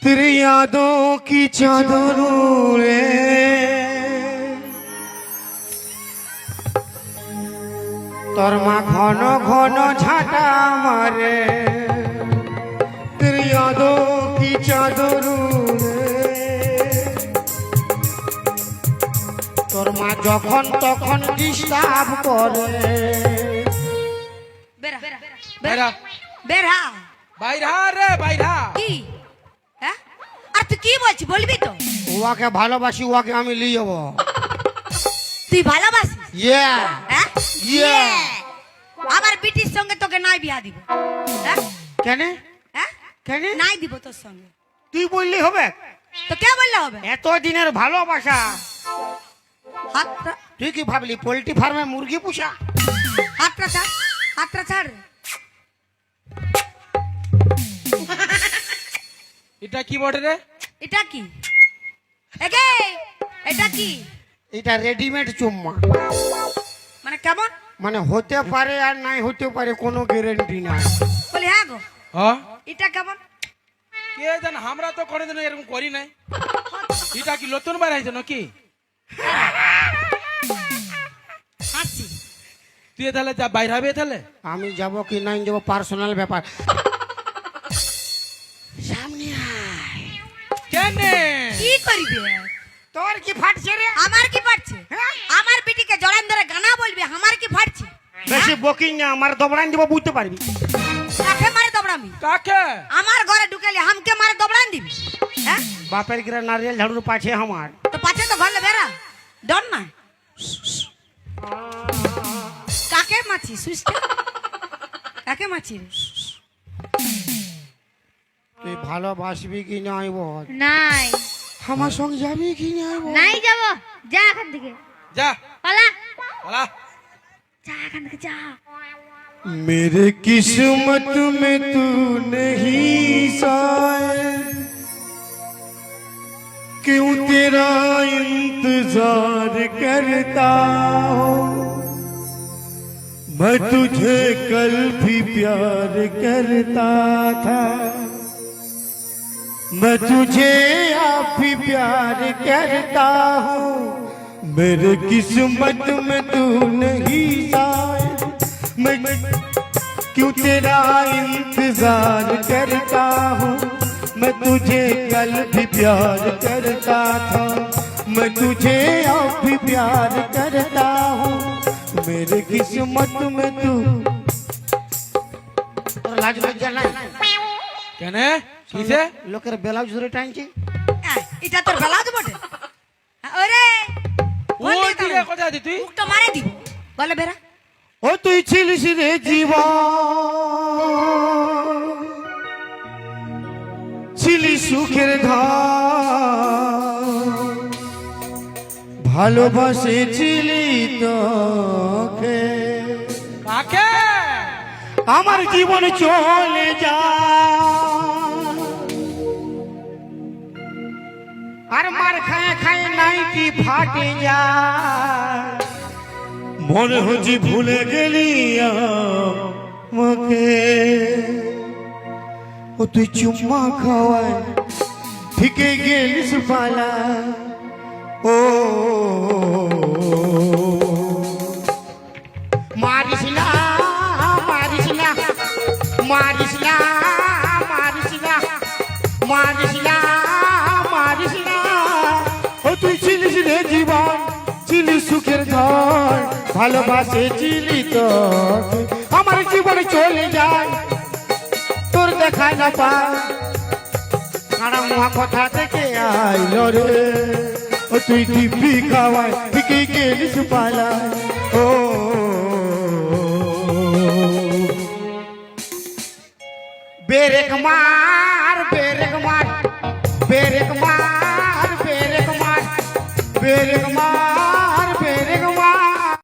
तेरी यादों की चादर उड़े তোর মা ঘন ঘন ঝাঁটা মারে तेरी यादों की चादर उड़े তোর মা যখন তখন ডিস্টার্ব করে বেরা বেরা বেরা বাইরা রে বাইরা কি হ্যাঁ আর তুই কি বলছিস বলবি তো ওকে ভালোবাসি ওকে আমি নিয়ে যাবো তুই ভালোবাসিস ইয়া হ্যাঁ Yeah. আমার বিটির সঙ্গে তোকে নাই বিয়া দিব হ্যাঁ কেন হ্যাঁ কেন নাই দিব তোর সঙ্গে তুই বললি হবে তো কে বললে হবে এত দিনের ভালোবাসা হাতটা তুই কি ভাবলি পোল্ট্রি ফার্মে মুরগি পুষা হাতটা ছাড় হাতটা ছাড় এটা কি বটে রে এটা কি এগে এটা কি এটা রেডিমেড চুম্মা মানে কেমন মানে হতে পারে আর নাই হতে পারে কোনো গ্যারান্টি নাই বলি হ্যাঁ গো হ্যাঁ এটা কেমন কে জান আমরা তো কোনোদিন এরকম করি নাই এটা কি নতুন বার হয়েছে নাকি হাসি তুই তাহলে যা বাইরে হবে তাহলে আমি যাব কি নাই যাব পার্সোনাল ব্যাপার সামনে আয় কেন কি করবি তোর কি ফাটছে রে আমার কি পারছে আমার বিটিকে জড়ান ধরে গানা বলবি আমার কি ফাটছে বেশি বকিং না আমার দবড়ান দিব বুঝতে পারবি কাকে মারে দবড়ামি কাকে আমার ঘরে ঢুকেলি হামকে মারে দবড়ান দিবি হ্যাঁ বাপের গিরা নারিয়েল ঝাড়ুর পাছে আমার তো পাছে তো ঘরে বেরা ডর না কাকে মাছি সুইস্টা কাকে মাছি রে? তুই ভালোবাসবি কি নাই বল নাই আমার সঙ্গে যাবি কি নাই বল নাই যাব যা এখান থেকে যা পালা পালা যা এখান থেকে যা मेरे किस्मत में तू नहीं शायद क्यों तेरा इंतजार करता हूँ मैं तुझे कल भी प्यार करता था मैं तुझे आप भी प्यार करता हूँ मेरे किस्मत में तू नहीं शायद मैं क्यों तेरा इंतजार करता हूँ मैं तुझे कल भी प्यार करता था मैं तुझे अब भी प्यार करता हूँ मेरे किस्मत में तू लाज लज्जा নাই কেন কিসে লোকের ব্লাউজ ধরে টানছে এটা তোর বেলা দেবো ওরে ও দিকে কোথায় আছিস তুই মুখটা মারে দিব বলে বেরা ও তুই ছিলিস রে জীবন ছিলি সুখের ধাম ভালোবাসেছিলি তোকে কাকে আমার জীবন চলে যা আর মার খায় খায় নাই কি ফাটে যা মনে হচ্ছে ভুলে গেলি আমাকে ও তুই চুম্মা খাওয়ায় ঠিকই গেলিস পালা ও মারিস না মারিস না মারিস না মারিস না মারিস না মারিস না ও তুই ছিলিস রে জীবন ছিলি সুখের ধর ভালোবাসে ছিলি তো আমার জীবনে চলে যায় তোর দেখা না পায় সারা মহা কথা থেকে আইল রে ও তুই টিপি খাওয়ায় ঠিকই গেলিস পালায় ও বেরেক মার বেরেক মার বেরেক মার বেরেক মার বেরেক